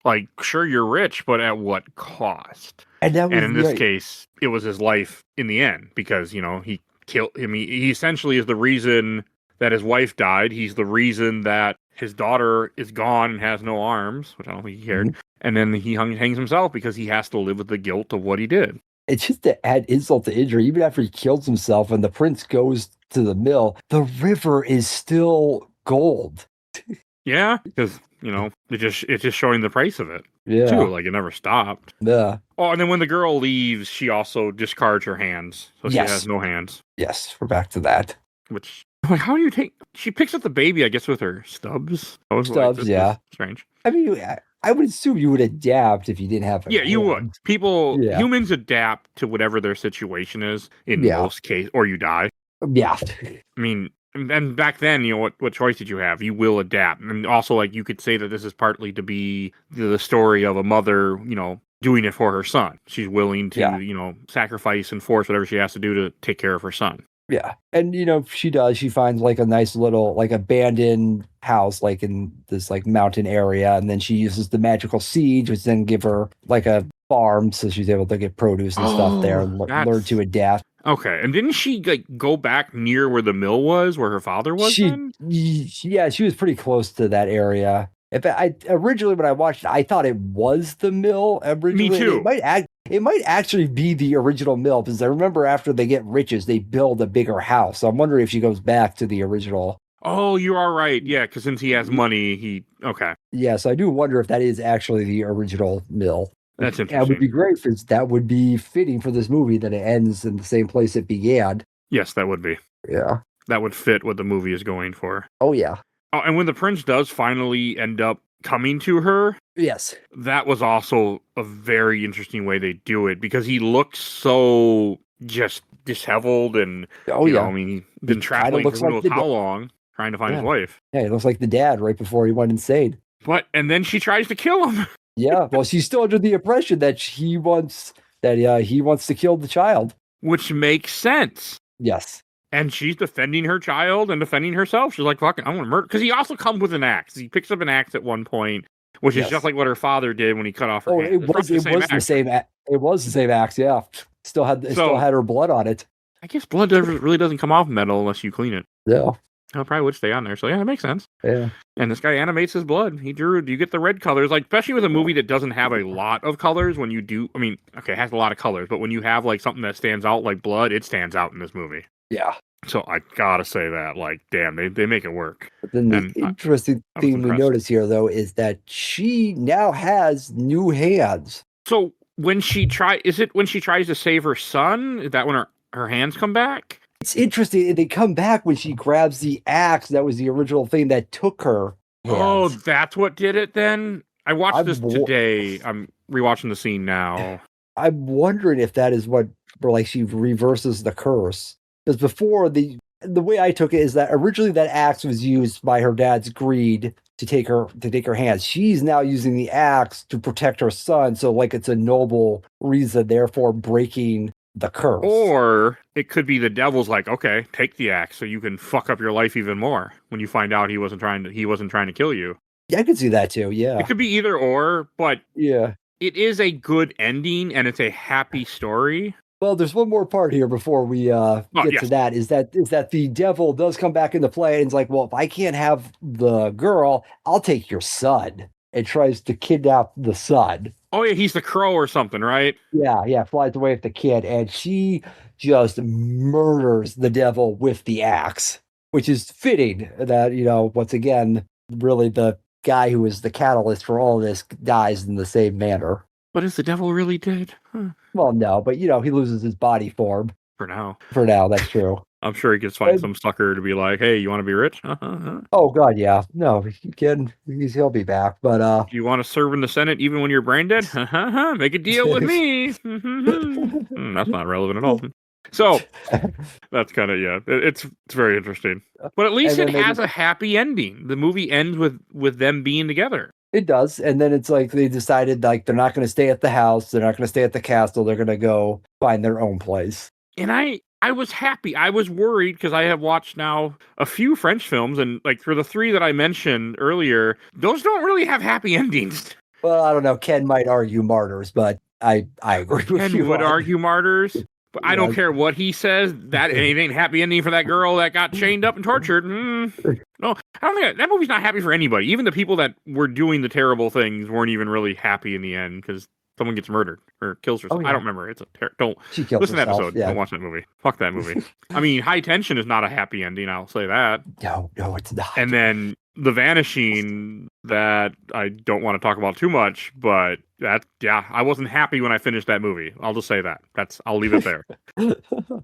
Like, sure, you're rich, but at what cost? And in this case, it was his life in the end because, you know, he killed him. He essentially is the reason that his wife died. He's the reason that his daughter is gone and has no arms, which I don't think he cared. Mm-hmm. And then he hangs himself because he has to live with the guilt of what he did. It's just to add insult to injury. Even after he kills himself and the prince goes to the mill, the river is still gold. Yeah, because, you know, it's just showing the price of it. Yeah. Too, like it never stopped. Yeah. Oh, and then when the girl leaves, she also discards her hands. So she has no hands. Yes, we're back to that. Which, like, how do you take... She picks up the baby, I guess, with her stubs. Stubs, yeah. Strange. I mean, I would assume you would adapt if you didn't have a hand. You would. Humans adapt to whatever their situation is in most cases, or you die. Yeah. I mean... And back then, you know, what choice did you have? You will adapt. And also, like, you could say that this is partly to be the story of a mother, you know, doing it for her son. She's willing to, you know, sacrifice and force whatever she has to do to take care of her son. Yeah. And, you know, she does. She finds, like, a nice little, like, abandoned house, like, in this, like, mountain area. And then she uses the magical seeds, which then give her, like, a farm. So she's able to get produce and stuff there and learn to adapt. Okay, and didn't she like go back near where the mill was, where her father was? Yeah, she was pretty close to that area. Originally when I watched it, I thought it was the mill. Originally. Me too. It might actually be the original mill because I remember after they get riches, they build a bigger house. So I'm wondering if she goes back to the original. Oh, you are right. Yeah, because since he has money, okay. Yeah, so I do wonder if that is actually the original mill. That's interesting. That would be great because that would be fitting for this movie that it ends in the same place it began. Yes, that would be. Yeah. That would fit what the movie is going for. Oh, yeah. Oh, and when the prince does finally end up coming to her. Yes. That was also a very interesting way they do it because he looks so just disheveled and, you know, I mean, he's been traveling for who knows how long trying to find his wife. Yeah, he looks like the dad right before he went insane. And then she tries to kill him. Yeah, well, she's still under the impression that he wants to kill the child, which makes sense. Yes, and she's defending her child and defending herself. She's like, "Fucking, I want to murder." Because he also comes with an axe. He picks up an axe at one point, which is just like what her father did when he cut off her hand. It was the same. It was the same axe. Yeah, still had her blood on it. I guess blood really doesn't come off metal unless you clean it. Yeah. It probably would stay on there. So yeah, that makes sense. Yeah. And this guy animates his blood. You get the red colors, like especially with a movie that doesn't have a lot of colors. When you do, I mean, okay, it has a lot of colors, but when you have like something that stands out like blood, it stands out in this movie. Yeah. So I gotta say that, like, damn, they make it work. But then the interesting thing we notice here, though, is that she now has new hands. So when she tries to save her son, is that when her hands come back? It's interesting. They come back when she grabs the axe. That was the original thing that took her hands. Oh, that's what did it then? I watched this today. I'm rewatching the scene now. I'm wondering if that is what, like, she reverses the curse. Because before, the way I took it is that originally that axe was used by her dad's greed to take her hands. She's now using the axe to protect her son. So, like, it's a noble reason, therefore breaking the curse. Or it could be the devil's like, okay, take the axe so you can fuck up your life even more when you find out he wasn't trying to kill you. Yeah, I could see that too. Yeah, it could be either or, but yeah, it is a good ending and it's a happy story. Well, there's one more part here before we get to that. Is that the devil does come back into play and it's like, well, if I can't have the girl, I'll take your son, and tries to kidnap the son. Oh yeah, he's the crow or something, right? Yeah, flies away with the kid, and she just murders the devil with the axe, which is fitting that, once again, really the guy who is the catalyst for all this dies in the same manner. But is the devil really dead? Huh. Well, no, but he loses his body form. For now. That's true. I'm sure he could find some sucker to be like, hey, you want to be rich? Oh, God, yeah. No, he can. He'll be back. But you want to serve in the Senate even when you're brain dead? Make a deal with me. That's not relevant at all. So that's kind of, it's very interesting. But at least it has a happy ending. The movie ends with them being together. It does. And then it's like they decided, like, they're not going to stay at the house. They're not going to stay at the castle. They're going to go find their own place. And I was happy. I was worried because I have watched now a few French films, and like for the three that I mentioned earlier, those don't really have happy endings. Well, I don't know. Ken might argue martyrs, but I agree with you. Ken would argue martyrs, but I don't care what he says. That it ain't happy ending for that girl that got chained up and tortured. No, I don't think that movie's not happy for anybody. Even the people that were doing the terrible things weren't even really happy in the end because someone gets murdered or kills herself. I don't remember. It's don't she kills listen herself. to the episode. Yeah. Don't watch that movie. Fuck that movie. I mean, High Tension is not a happy ending. I'll say that. No, it's not. And then The Vanishing, that I don't want to talk about too much, but I wasn't happy when I finished that movie. I'll just say that. I'll leave it there.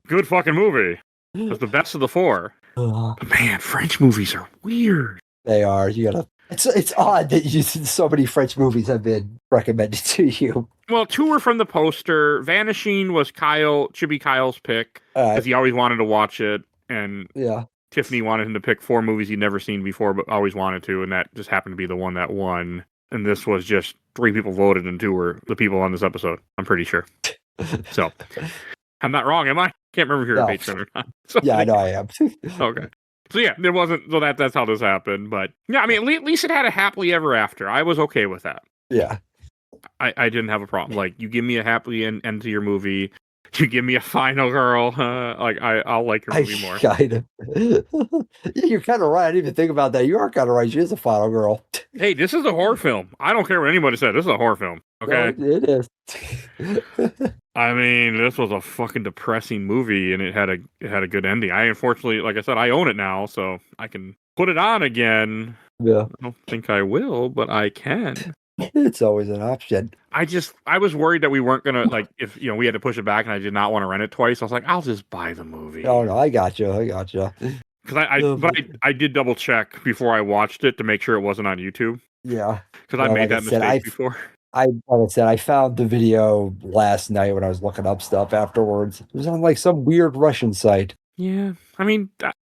Good fucking movie. It was the best of the four. But man, French movies are weird. They are. You gotta. It's odd that so many French movies have been recommended to you. Well, two were from the poster. Vanishing was should be Kyle's pick because he always wanted to watch it, and Tiffany wanted him to pick 4 movies he'd never seen before, but always wanted to, and that just happened to be the one that won. And this was just 3 people voted, and 2 were the people on this episode. I'm pretty sure. So I'm not wrong, am I? Can't remember if you're a patron or not. So, yeah, I know I am. Okay. So yeah, there wasn't. So that's how this happened. But yeah, I mean, at least it had a happily ever after. I was okay with that. Yeah, I didn't have a problem. Like, you give me a happily end to your movie, you give me a final girl. I'll like your movie more. Kind of. You're kind of right. I didn't even think about that. You are kind of right. She is a final girl. Hey, this is a horror film. I don't care what anybody said. This is a horror film. Okay, no, it is. I mean, this was a fucking depressing movie, and it had a good ending. I unfortunately, like I said, I own it now, so I can put it on again. Yeah, I don't think I will, but I can. It's always an option. I was worried that we weren't gonna, like, if we had to push it back, and I did not want to rent it twice. I was like, I'll just buy the movie. Oh no, I got you. Because I did double check before I watched it to make sure it wasn't on YouTube. Yeah, because I made that mistake before. Like I said, I found the video last night when I was looking up stuff afterwards. It was on like some weird Russian site. Yeah, I mean,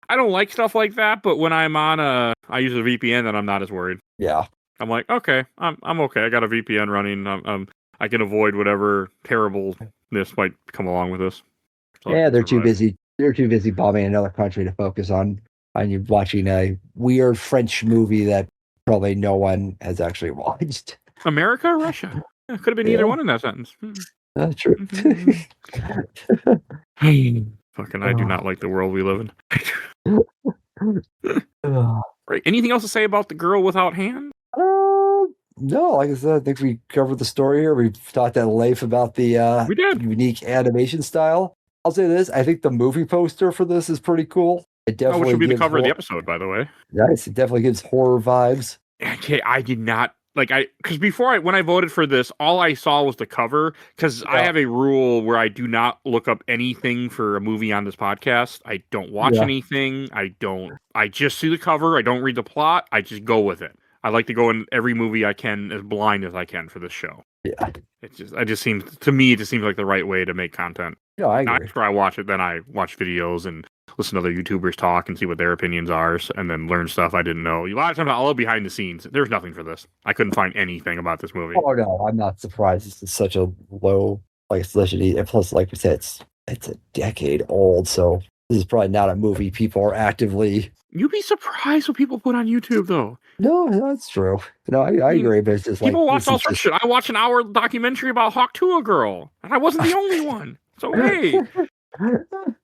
I don't like stuff like that, but when I'm on I use a VPN, then I'm not as worried. Yeah, I'm like, okay, I'm okay. I got a VPN running. I can avoid whatever terribleness might come along with this. So yeah, they're too busy. They're too busy bombing another country to focus on you watching a weird French movie that probably no one has actually watched. America or Russia? It could have been either one in that sentence. That's true. Fucking, I do not like the world we live in. Right. Anything else to say about The Girl Without Hands? No, like I said, I think we covered the story here. We've talked at length about the We did. unique animation style. I'll say this: I think the movie poster for this is pretty cool. It definitely which will be the gives cover of the episode, by the way. Nice. It definitely gives horror vibes. Okay, I did not because when I voted for this, all I saw was the cover. Because I have a rule where I do not look up anything for a movie on this podcast. I don't watch anything. I just see the cover. I don't read the plot. I just go with it. I like to go in every movie I can as blind as I can for this show. Yeah. It just seems to me like the right way to make content. Yeah, I agree. After I watch it, then I watch videos and listen to other YouTubers talk and see what their opinions are, and then learn stuff I didn't know. A lot of times I'll look behind the scenes. There's nothing for this. I couldn't find anything about this movie. Oh no, I'm not surprised. This is such a low selection. And plus, like we said, it's a decade old, so this is probably not a movie people are actively. You'd be surprised what people put on YouTube, though. No, that's true. No, I agree, but it's just people watch all sorts of shit. I watched an hour documentary about Hawk Tuah Girl, and I wasn't the only one. So hey,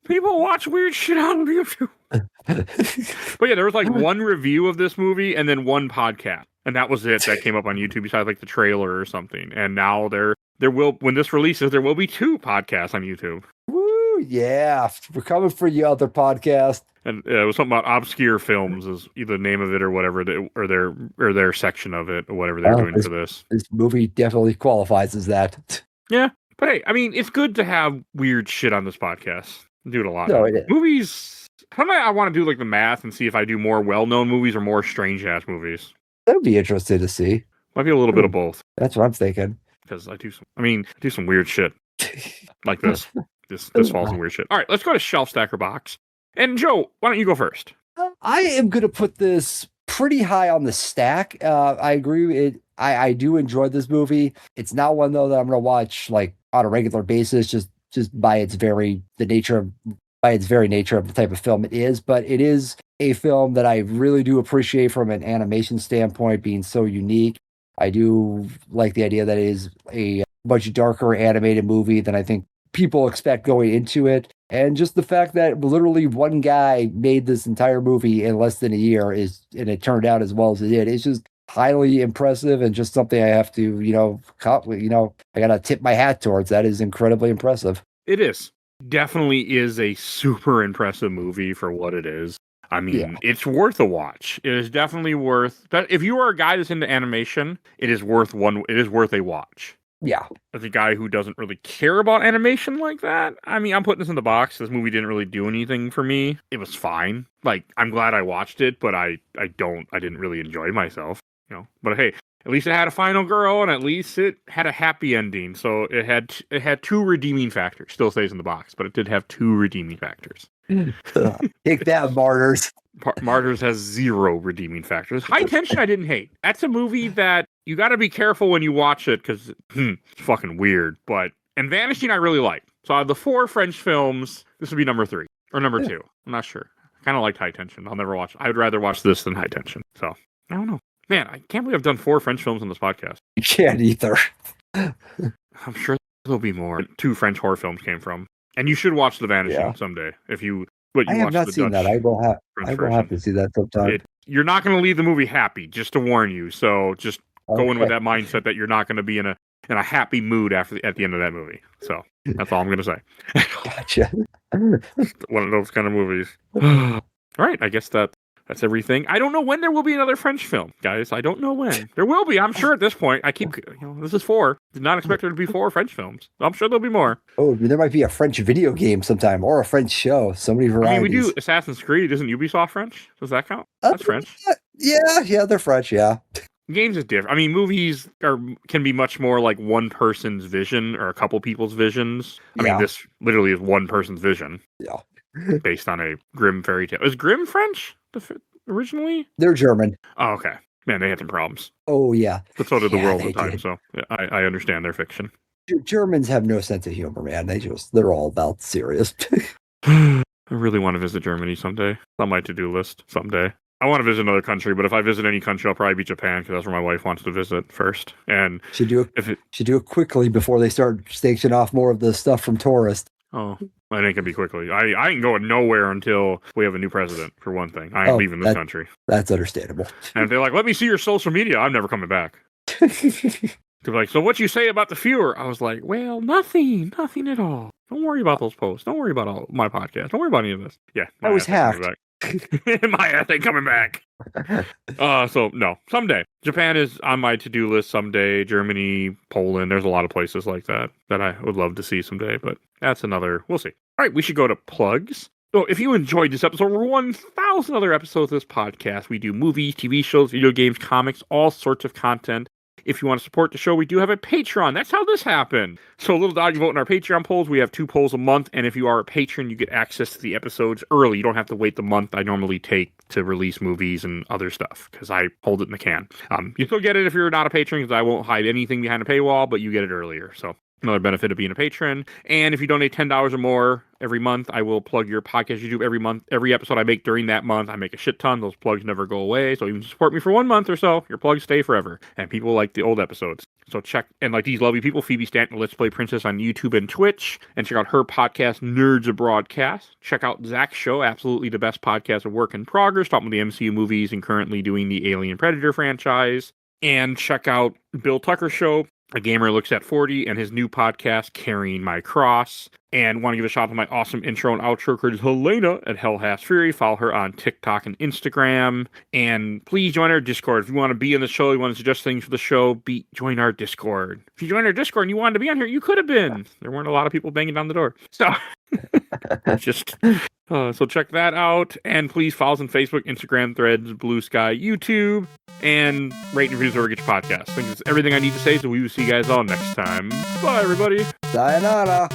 people watch weird shit on YouTube. But yeah, there was like one review of this movie and then one podcast, and that was it that came up on YouTube besides like the trailer or something. And now there will, when this releases, there will be 2 podcasts on YouTube. Woo, yeah, we're coming for you, other podcast. And it was something about obscure films is either the name of it or whatever, or their section of it or whatever they're doing for this. This movie definitely qualifies as that. Yeah, but hey, I mean, it's good to have weird shit on this podcast. I do it a lot. No, it is. Movies. Sometimes I want to do like the math and see if I do more well-known movies or more strange-ass movies. That would be interesting to see. Might be a little bit of both. That's what I'm thinking. Because I do some weird shit like this. This falls in weird shit. All right, let's go to Shelf Stacker Box. And Joe, why don't you go first? I am going to put this pretty high on the stack. I agree. I do enjoy this movie. It's not one though that I'm going to watch like on a regular basis, just by its very nature of the type of film it is. But it is a film that I really do appreciate from an animation standpoint, being so unique. I do like the idea that it is a much darker animated movie than I think people expect going into it. And just the fact that literally one guy made this entire movie in less than a year and it turned out as well as it did. It's just highly impressive and just something I have to, I got to tip my hat towards. That is incredibly impressive. It is. Definitely is a super impressive movie for what it is. I mean, It's worth a watch. It is definitely worth that. If you are a guy that's into animation, it is worth a watch. Yeah. As a guy who doesn't really care about animation like that, I mean, I'm putting this in the box. This movie didn't really do anything for me. It was fine. Like, I'm glad I watched it, but I didn't really enjoy myself, But hey, at least it had a final girl, and at least it had a happy ending. So it had 2 redeeming factors. Still stays in the box, but it did have 2 redeeming factors. Take that, Martyrs. Martyrs has 0 redeeming factors. High Tension I didn't hate. That's a movie that you got to be careful when you watch it because it's fucking weird. And Vanishing I really like. So out of the 4 French films, this would be number 3 or number 2. I'm not sure. I kind of liked High Tension. I'll never watch. I would rather watch this than High Tension. So I don't know. Man, I can't believe I've done 4 French films on this podcast. You can't either. I'm sure there'll be more. 2 French horror films came from. And you should watch The Vanishing someday. If you I have not seen that. I will have to see that sometime. You're not going to leave the movie happy, just to warn you. So just go in with that mindset that you're not going to be in a happy mood at the end of that movie. So that's all I'm going to say. Gotcha. One of those kind of movies. All right, I guess that's everything. I don't know when there will be another French film, guys. I don't know when. There will be, I'm sure at this point. I keep, this is 4. Did not expect there to be 4 French films. I'm sure there'll be more. Oh, there might be a French video game sometime or a French show. So many varieties. I mean, we do Assassin's Creed. Isn't Ubisoft French? Does that count? That's French. Yeah, they're French, yeah. Games is different. I mean, movies can be much more like one person's vision or a couple people's visions. I mean, this literally is one person's vision. Yeah. Based on a Grimm fairy tale. Is Grimm French originally? They're German. Oh, okay. Man, they had some problems. Oh, yeah. But so did the world at the time, so I understand their fiction. Germans have no sense of humor, man. They're all about serious. I really want to visit Germany someday. On my to-do list someday. I want to visit another country, but if I visit any country, I'll probably be Japan because that's where my wife wants to visit first. And should do it quickly before they start stationing off more of the stuff from tourists. Oh, I think it can be quickly. I ain't going nowhere until we have a new president, for one thing. I ain't leaving this country. That's understandable. And if they're like, let me see your social media, I'm never coming back. They're like, so what you say about the viewer? I was like, well, nothing at all. Don't worry about those posts. Don't worry about all my podcast. Don't worry about any of this. Yeah, I was hacked. My ass ain't coming back. So no, someday. Japan is on my to-do list someday. Germany, Poland. There's a lot of places like that I would love to see someday, but that's another, we'll see. All right, we should go to plugs. So if you enjoyed this episode, or 1,000 other episodes of this podcast, we do movies, TV shows, video games, comics, all sorts of content. If you want to support the show, we do have a Patreon. That's how this happened. So, little dog, you vote in our Patreon polls. We have 2 polls a month. And if you are a patron, you get access to the episodes early. You don't have to wait the month I normally take to release movies and other stuff because I hold it in the can. You still get it if you're not a patron because I won't hide anything behind a paywall, but you get it earlier. So, another benefit of being a patron. And if you donate $10 or more every month, I will plug your podcast YouTube every month. Every episode I make during that month, I make a shit ton. Those plugs never go away. So even support me for 1 month or so, your plugs stay forever. And people like the old episodes. So check, and like these lovely people, Phoebe Stanton, Let's Play Princess on YouTube and Twitch. And check out her podcast, Nerds Abroadcast. Check out Zach's show, absolutely the best podcast of work in progress, talking about the MCU movies and currently doing the Alien Predator franchise. And check out Bill Tucker's show, A Gamer Looks at 40, and his new podcast, Carrying My Cross. And want to give a shout out to my awesome intro and outro creator, Helena at Hell Has Fury. Follow her on TikTok and Instagram. And please join our Discord. If you want to be in the show, you want to suggest things for the show, join our Discord. If you join our Discord and you wanted to be on here, you could have been. There weren't a lot of people banging down the door. So, so check that out. And please follow us on Facebook, Instagram, Threads, Blue Sky, YouTube. And rate and reviews wherever you get your podcast. I think that's everything I need to say, so we will see you guys all next time. Bye, everybody. Sayonara.